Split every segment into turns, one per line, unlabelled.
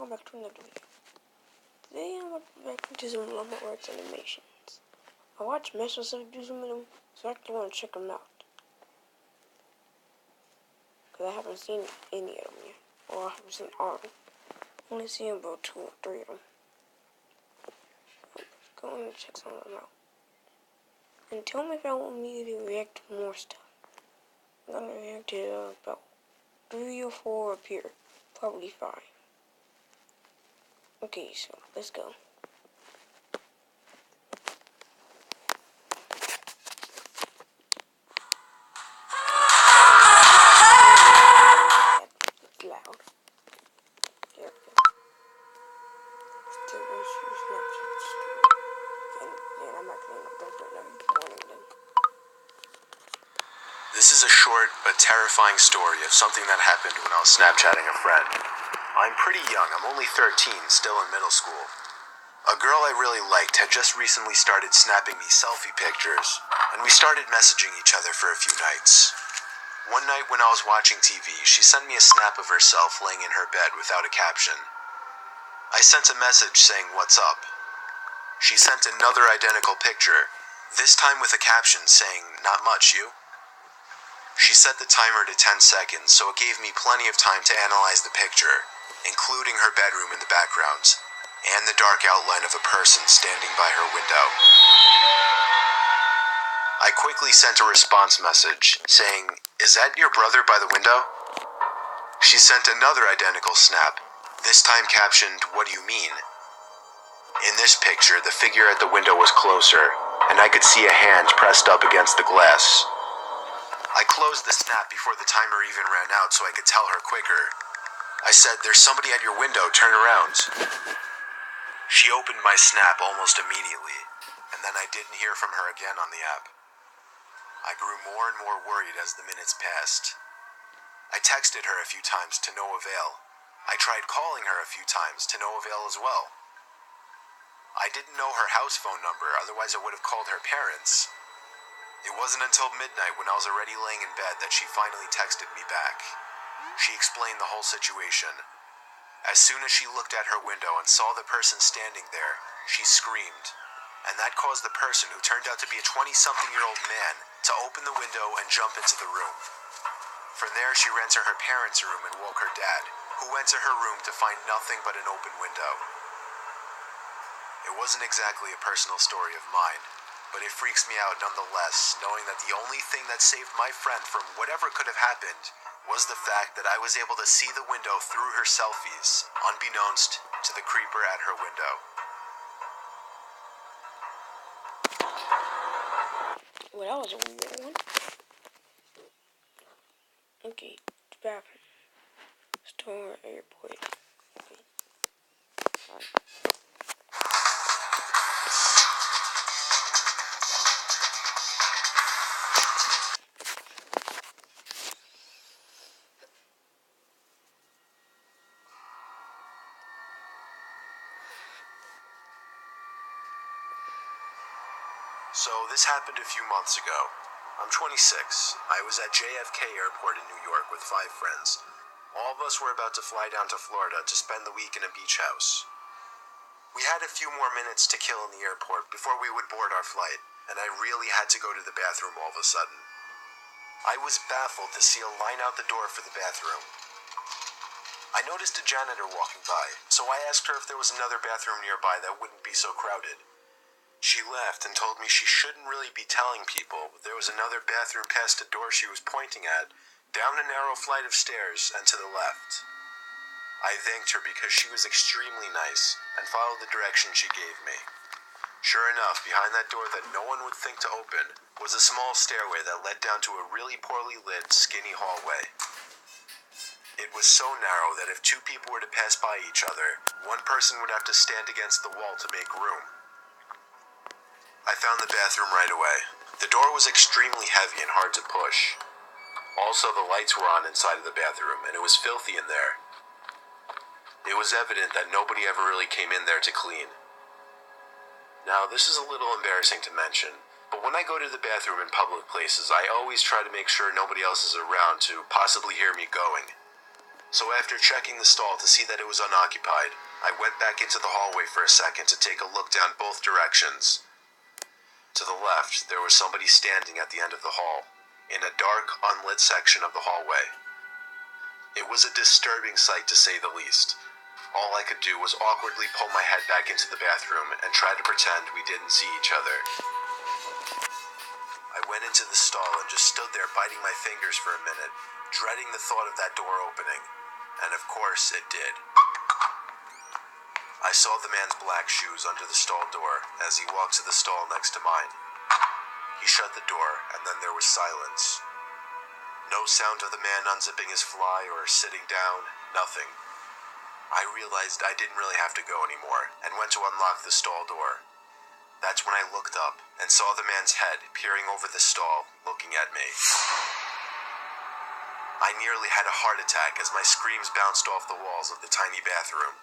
welcome back to another video. Today I'm about to be back into some llama arts animations. I watched myself do some of them, so I actually want to check them out. Because I haven't seen any of them yet. Or I haven't seen all of them. I've only seen about 2 or 3 of them. Go and check some of them out. And tell me if I want me to react to more stuff. I'm going to react to about 3 or 4 up here. Probably 5. Okay, so let's go. It's loud. There we go. Still going to use Snapchat story. And I'm actually not going to put them warning them.
This is a short but terrifying story of something that happened when I was Snapchatting a friend. I'm pretty young, I'm only 13, still in middle school. A girl I really liked had just recently started snapping me selfie pictures, and we started messaging each other for a few nights. One night when I was watching TV, she sent me a snap of herself laying in her bed without a caption. I sent a message saying, "What's up?" She sent another identical picture, this time with a caption saying, "Not much, you?" She set the timer to 10 seconds, so it gave me plenty of time to analyze the picture, including her bedroom in the background, and the dark outline of a person standing by her window. I quickly sent a response message, saying, "Is that your brother by the window?" She sent another identical snap, this time captioned, "What do you mean?" In this picture, the figure at the window was closer, and I could see a hand pressed up against the glass. I closed the snap before the timer even ran out so I could tell her quicker. I said, "There's somebody at your window, turn around." She opened my snap almost immediately, and then I didn't hear from her again on the app. I grew more and more worried as the minutes passed. I texted her a few times to no avail. I tried calling her a few times to no avail as well. I didn't know her house phone number, otherwise I would have called her parents. It wasn't until midnight when I was already laying in bed that she finally texted me back. She explained the whole situation. As soon as she looked at her window and saw the person standing there, she screamed. And that caused the person, who turned out to be a 20-something-year-old man, to open the window and jump into the room. From there, she ran to her parents' room and woke her dad, who went to her room to find nothing but an open window. It wasn't exactly a personal story of mine, but it freaks me out nonetheless, knowing that the only thing that saved my friend from whatever could have happened was the fact that I was able to see the window through her selfies, unbeknownst to the creeper at her window.
Well, that was a weird one. Okay, bathroom. Store airport. Okay. Sorry.
So this happened a few months ago. I'm 26. I was at JFK Airport in New York with 5 friends. All of us were about to fly down to Florida to spend the week in a beach house. We had a few more minutes to kill in the airport before we would board our flight, and I really had to go to the bathroom all of a sudden. I was baffled to see a line out the door for the bathroom. I noticed a janitor walking by, so I asked her if there was another bathroom nearby that wouldn't be so crowded. She laughed and told me she shouldn't really be telling people, but there was another bathroom past the door she was pointing at, down a narrow flight of stairs and to the left. I thanked her because she was extremely nice and followed the direction she gave me. Sure enough, behind that door that no one would think to open was a small stairway that led down to a really poorly lit, skinny hallway. It was so narrow that if 2 people were to pass by each other, one person would have to stand against the wall to make room. I found the bathroom right away. The door was extremely heavy and hard to push. Also, the lights were on inside of the bathroom, and it was filthy in there. It was evident that nobody ever really came in there to clean. Now, this is a little embarrassing to mention, but when I go to the bathroom in public places, I always try to make sure nobody else is around to possibly hear me going. So after checking the stall to see that it was unoccupied, I went back into the hallway for a second to take a look down both directions. To the left, there was somebody standing at the end of the hall, in a dark, unlit section of the hallway. It was a disturbing sight to say the least. All I could do was awkwardly pull my head back into the bathroom and try to pretend we didn't see each other. I went into the stall and just stood there biting my fingers for a minute, dreading the thought of that door opening. And of course, it did. I saw the man's black shoes under the stall door as he walked to the stall next to mine. He shut the door, and then there was silence. No sound of the man unzipping his fly or sitting down, nothing. I realized I didn't really have to go anymore, and went to unlock the stall door. That's when I looked up and saw the man's head peering over the stall, looking at me. I nearly had a heart attack as my screams bounced off the walls of the tiny bathroom.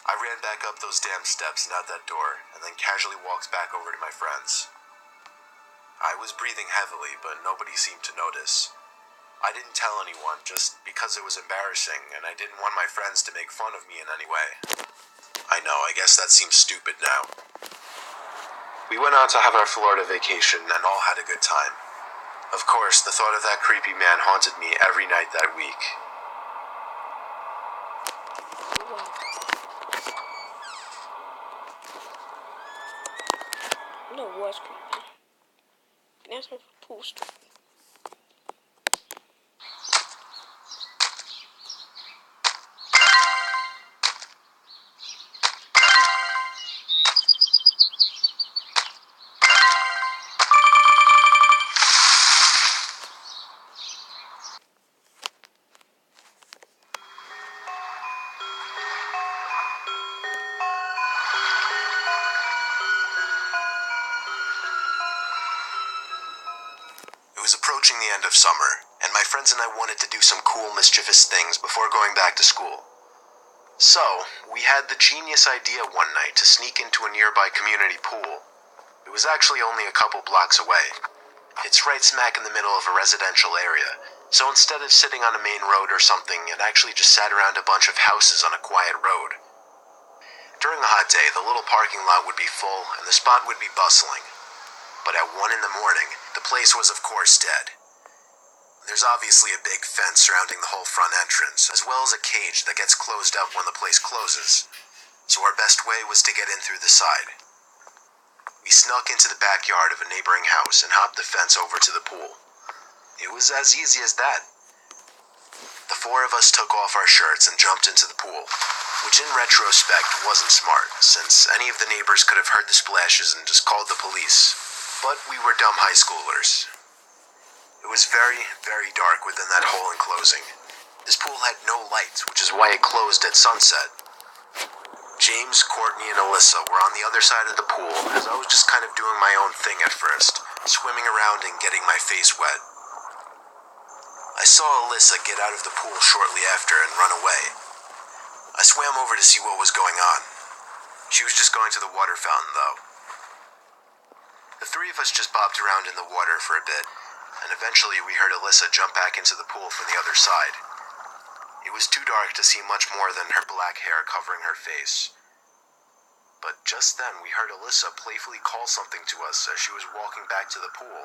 I ran back up those damn steps and out that door, and then casually walked back over to my friends. I was breathing heavily, but nobody seemed to notice. I didn't tell anyone just because it was embarrassing, and I didn't want my friends to make fun of me in any way. I know, I guess that seems stupid now. We went on to have our Florida vacation and all had a good time. Of course, the thought of that creepy man haunted me every night that week.
No, it was creepy. That's a pool story.
It was approaching the end of summer, and my friends and I wanted to do some cool, mischievous things before going back to school. So, we had the genius idea one night to sneak into a nearby community pool. It was actually only a couple blocks away. It's right smack in the middle of a residential area, so instead of sitting on a main road or something, it actually just sat around a bunch of houses on a quiet road. During a hot day, the little parking lot would be full and the spot would be bustling. But at 1 in the morning, the place was of course dead. There's obviously a big fence surrounding the whole front entrance, as well as a cage that gets closed up when the place closes. So our best way was to get in through the side. We snuck into the backyard of a neighboring house and hopped the fence over to the pool. It was as easy as that. The four of us took off our shirts and jumped into the pool, which in retrospect wasn't smart, since any of the neighbors could have heard the splashes and just called the police. But we were dumb high schoolers. It was very, very dark within that whole enclosing. This pool had no lights, which is why it closed at sunset. James, Courtney, and Alyssa were on the other side of the pool, as I was just kind of doing my own thing at first, swimming around and getting my face wet. I saw Alyssa get out of the pool shortly after and run away. I swam over to see what was going on. She was just going to the water fountain, though. The three of us just bopped around in the water for a bit, and eventually we heard Alyssa jump back into the pool from the other side. It was too dark to see much more than her black hair covering her face. But just then we heard Alyssa playfully call something to us as she was walking back to the pool.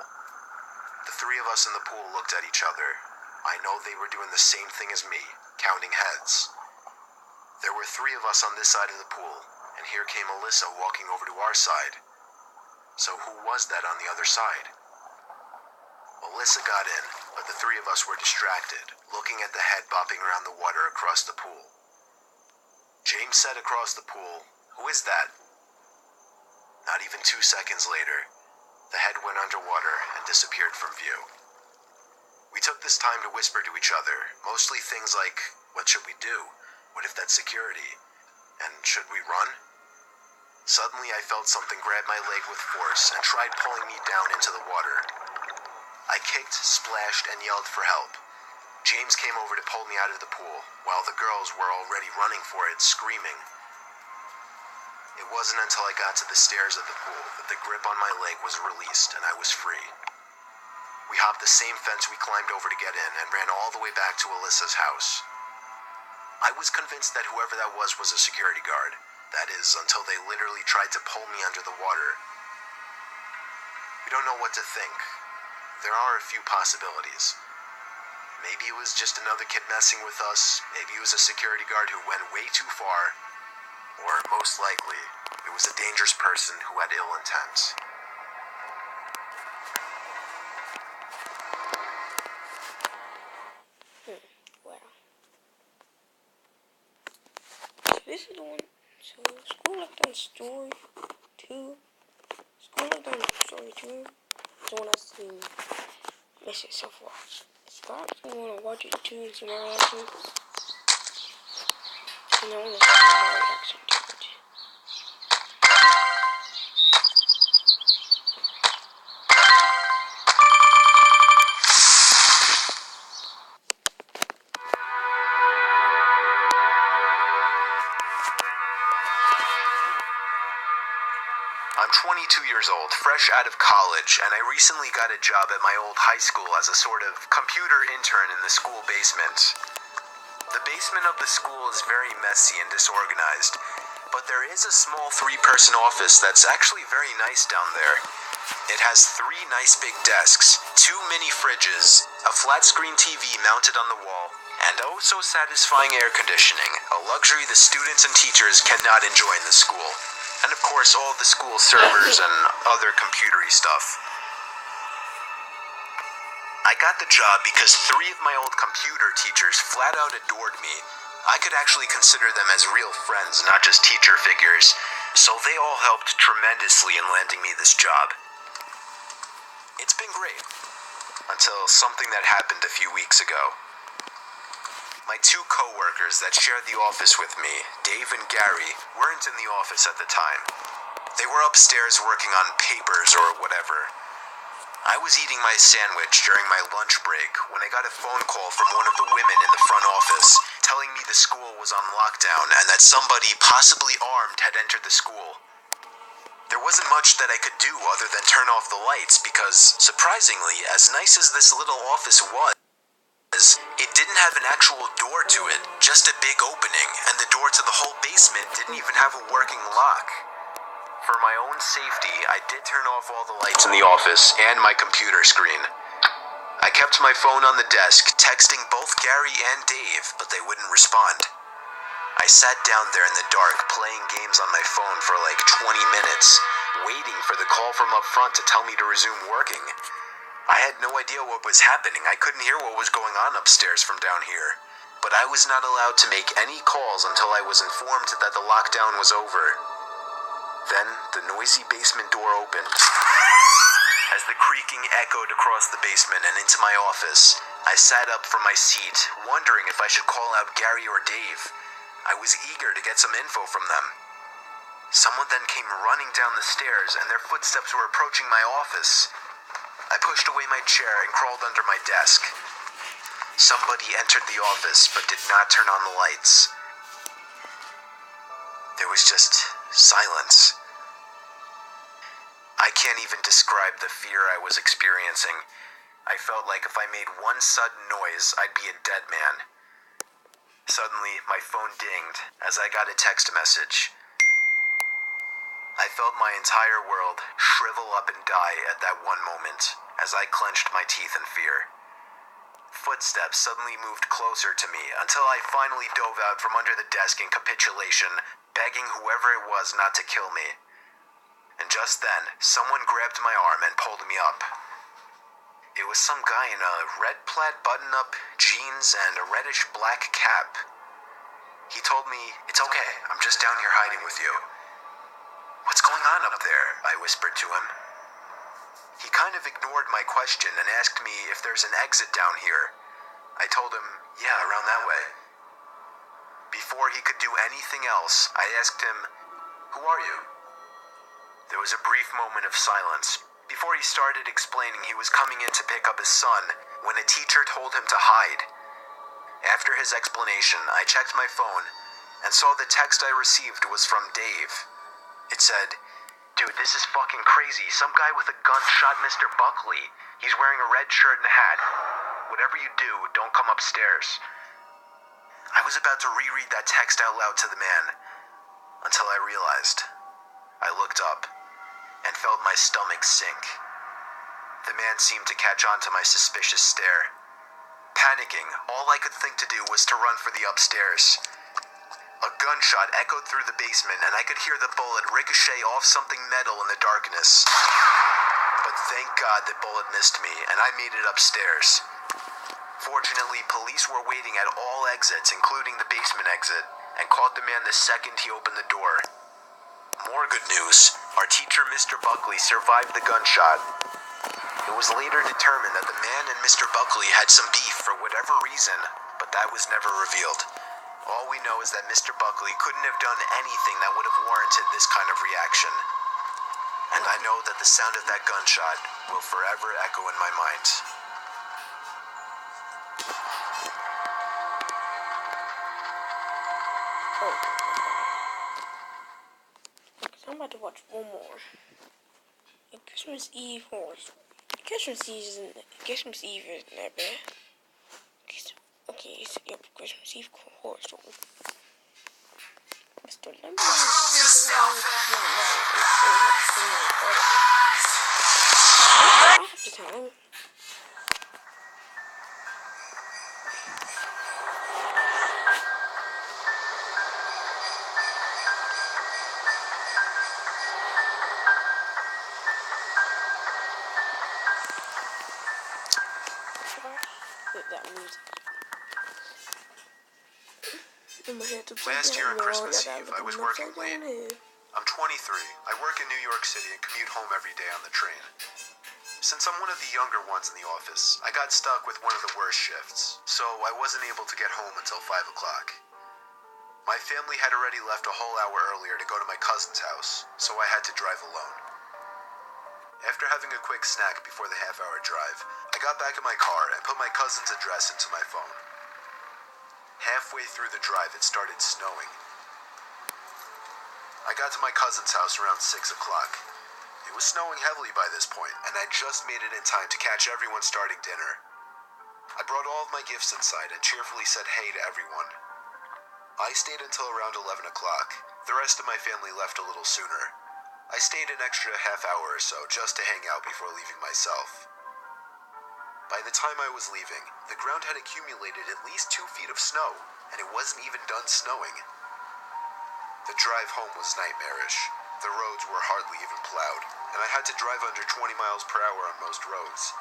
The three of us in the pool looked at each other. I know they were doing the same thing as me, counting heads. There were three of us on this side of the pool, and here came Alyssa walking over to our side. So who was that on the other side? Alyssa got in, but the three of us were distracted, looking at the head bopping around the water across the pool. James said across the pool, "Who is that?" Not even 2 seconds later, the head went underwater and disappeared from view. We took this time to whisper to each other, mostly things like, what should we do? What if that's security? And should we run? Suddenly I felt something grab my leg with force and tried pulling me down into the water. I kicked, splashed, and yelled for help. James came over to pull me out of the pool, while the girls were already running for it, screaming. It wasn't until I got to the stairs of the pool that the grip on my leg was released and I was free. We hopped the same fence we climbed over to get in and ran all the way back to Alyssa's house. I was convinced that whoever that was a security guard. That is, until they literally tried to pull me under the water. We don't know what to think. There are a few possibilities. Maybe it was just another kid messing with us. Maybe it was a security guard who went way too far. Or, most likely, it was a dangerous person who had ill intent.
Wow. So this is the one. So School of Done Story 2. School of Done Story 2 is the one I've seen missing so far. Start if you want to watch it too and see my reactions. And I want to see my reaction to it.
I'm 22 years old, fresh out of college, and I recently got a job at my old high school as a sort of computer intern in the school basement. The basement of the school is very messy and disorganized, but there is a small 3-person office that's actually very nice down there. It has 3 nice big desks, 2 mini fridges, a flat-screen TV mounted on the wall, and oh so satisfying air conditioning, a luxury the students and teachers cannot enjoy in the school. And of course, all the school servers and other computery stuff. I got the job because 3 of my old computer teachers flat out adored me. I could actually consider them as real friends, not just teacher figures. So they all helped tremendously in landing me this job. It's been great. Until something that happened a few weeks ago. My 2 co-workers that shared the office with me, Dave and Gary, weren't in the office at the time. They were upstairs working on papers or whatever. I was eating my sandwich during my lunch break when I got a phone call from one of the women in the front office telling me the school was on lockdown and that somebody, possibly armed, had entered the school. There wasn't much that I could do other than turn off the lights because, surprisingly, as nice as this little office was, it didn't have an actual door to it, just a big opening, and the door to the whole basement didn't even have a working lock. For my own safety, I did turn off all the lights in the office and my computer screen. I kept my phone on the desk, texting both Gary and Dave, but they wouldn't respond. I sat down there in the dark, playing games on my phone for like 20 minutes, waiting for the call from up front to tell me to resume working. I had no idea what was happening. I couldn't hear what was going on upstairs from down here. But I was not allowed to make any calls until I was informed that the lockdown was over. Then, the noisy basement door opened. As the creaking echoed across the basement and into my office, I sat up from my seat, wondering if I should call out Gary or Dave. I was eager to get some info from them. Someone then came running down the stairs, and their footsteps were approaching my office. I pushed away my chair and crawled under my desk. Somebody entered the office but did not turn on the lights. There was just silence. I can't even describe the fear I was experiencing. I felt like if I made one sudden noise, I'd be a dead man. Suddenly, my phone dinged as I got a text message. I felt my entire world shrivel up and die at that one moment as I clenched my teeth in fear. Footsteps suddenly moved closer to me until I finally dove out from under the desk in capitulation, begging whoever it was not to kill me. And just then, someone grabbed my arm and pulled me up. It was some guy in a red plaid button-up, jeans, and a reddish-black cap. He told me, "It's okay, I'm just down here hiding with you." "What's going on up there?" I whispered to him. He kind of ignored my question and asked me if there's an exit down here. I told him, "Yeah, around that way." Before he could do anything else, I asked him, "Who are you?" There was a brief moment of silence before he started explaining he was coming in to pick up his son when a teacher told him to hide. After his explanation, I checked my phone and saw the text I received was from Dave. It said, "Dude, this is fucking crazy. Some guy with a gun shot Mr. Buckley. He's wearing a red shirt and a hat. Whatever you do, don't come upstairs." I was about to reread that text out loud to the man, until I realized. I looked up and felt my stomach sink. The man seemed to catch on to my suspicious stare. Panicking, all I could think to do was to run for the upstairs. A gunshot echoed through the basement, and I could hear the bullet ricochet off something metal in the darkness. But thank God the bullet missed me, and I made it upstairs. Fortunately, police were waiting at all exits, including the basement exit, and caught the man the second he opened the door. More good news. Our teacher, Mr. Buckley, survived the gunshot. It was later determined that the man and Mr. Buckley had some beef for whatever reason, but that was never revealed. All we know is that Mr. Buckley couldn't have done anything that would have warranted this kind of reaction. And I know that the sound of that gunshot will forever echo in my mind.
Oh. I'm about to watch one more. A Christmas Eve horror story. Christmas Eve isn't that bad. Okay, it's a Christmas Eve horror story. Mr. Lemon. I have to tell him. That music.
Last year on Christmas Eve, I was working late. I'm 23. I work in New York City and commute home every day on the train. Since I'm one of the younger ones in the office, I got stuck with one of the worst shifts, so I wasn't able to get home until 5 o'clock. My family had already left a whole hour earlier to go to my cousin's house, so I had to drive alone. After having a quick snack before the half-hour drive, I got back in my car and put my cousin's address into my phone. Halfway through the drive, it started snowing. I got to my cousin's house around 6 o'clock. It was snowing heavily by this point, and I just made it in time to catch everyone starting dinner. I brought all of my gifts inside and cheerfully said hey to everyone. I stayed until around 11 o'clock. The rest of my family left a little sooner. I stayed an extra half hour or so just to hang out before leaving myself. By the time I was leaving, the ground had accumulated at least 2 feet of snow, and it wasn't even done snowing. The drive home was nightmarish. The roads were hardly even plowed, and I had to drive under 20 miles per hour on most roads.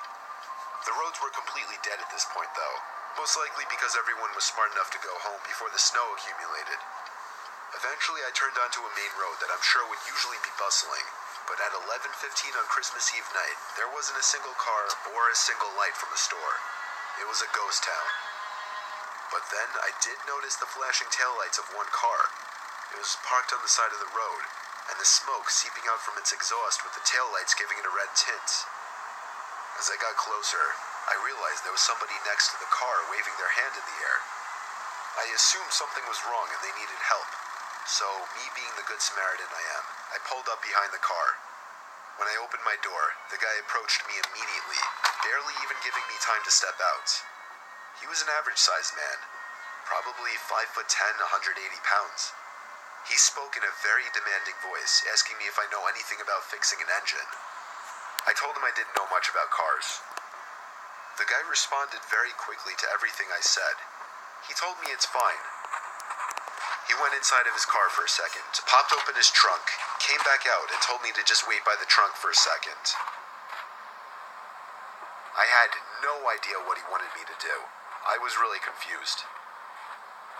The roads were completely dead at this point, though, most likely because everyone was smart enough to go home before the snow accumulated. Eventually, I turned onto a main road that I'm sure would usually be bustling, but at 11:15 on Christmas Eve night, there wasn't a single car or a single light from the store. It was a ghost town. But then I did notice the flashing taillights of one car. It was parked on the side of the road, and the smoke seeping out from its exhaust with the taillights giving it a red tint. As I got closer, I realized there was somebody next to the car waving their hand in the air. I assumed something was wrong and they needed help. So, me being the good Samaritan I am, I pulled up behind the car. When I opened my door, the guy approached me immediately, barely even giving me time to step out. He was an average-sized man, probably 5'10", 180 pounds. He spoke in a very demanding voice, asking me if I know anything about fixing an engine. I told him I didn't know much about cars. The guy responded very quickly to everything I said. He told me it's fine. He went inside of his car for a second, popped open his trunk, came back out, and told me to just wait by the trunk for a second. I had no idea what he wanted me to do. I was really confused.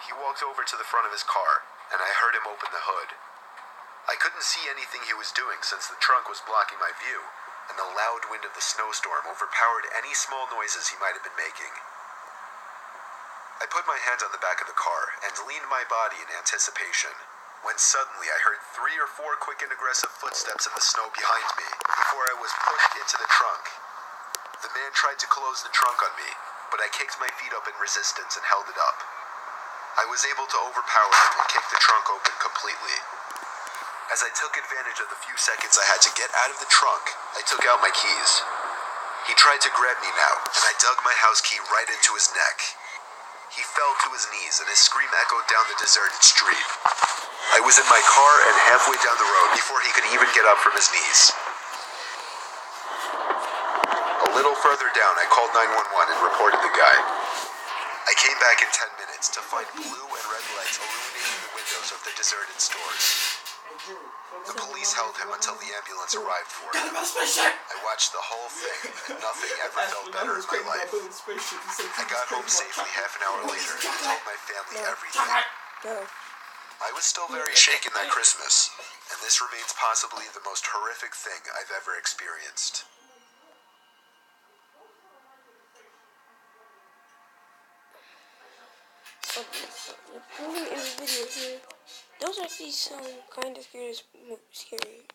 He walked over to the front of his car, and I heard him open the hood. I couldn't see anything he was doing since the trunk was blocking my view, and the loud wind of the snowstorm overpowered any small noises he might have been making. I put my hand on the back of the car and leaned my body in anticipation, when suddenly I heard 3 or 4 quick and aggressive footsteps in the snow behind me before I was pushed into the trunk. The man tried to close the trunk on me, but I kicked my feet up in resistance and held it up. I was able to overpower him and kick the trunk open completely. As I took advantage of the few seconds I had to get out of the trunk, I took out my keys. He tried to grab me now, and I dug my house key right into his neck. He fell to his knees and his scream echoed down the deserted street. I was in my car and halfway down the road before he could even get up from his knees. A little further down, I called 911 and reported the guy. I came back in 10 minutes to find blue and red lights illuminating the windows of the deserted stores. The police held him until the ambulance arrived for him. I watched the whole thing, and nothing ever felt better in my life. I got home safely half an hour later and told my family everything. I was still very shaken that Christmas, and this remains possibly the most horrific thing I've ever experienced.
Okay, so we're gonna end the video here. Those are actually some kind of scary.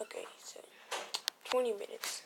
Okay, so 20 minutes.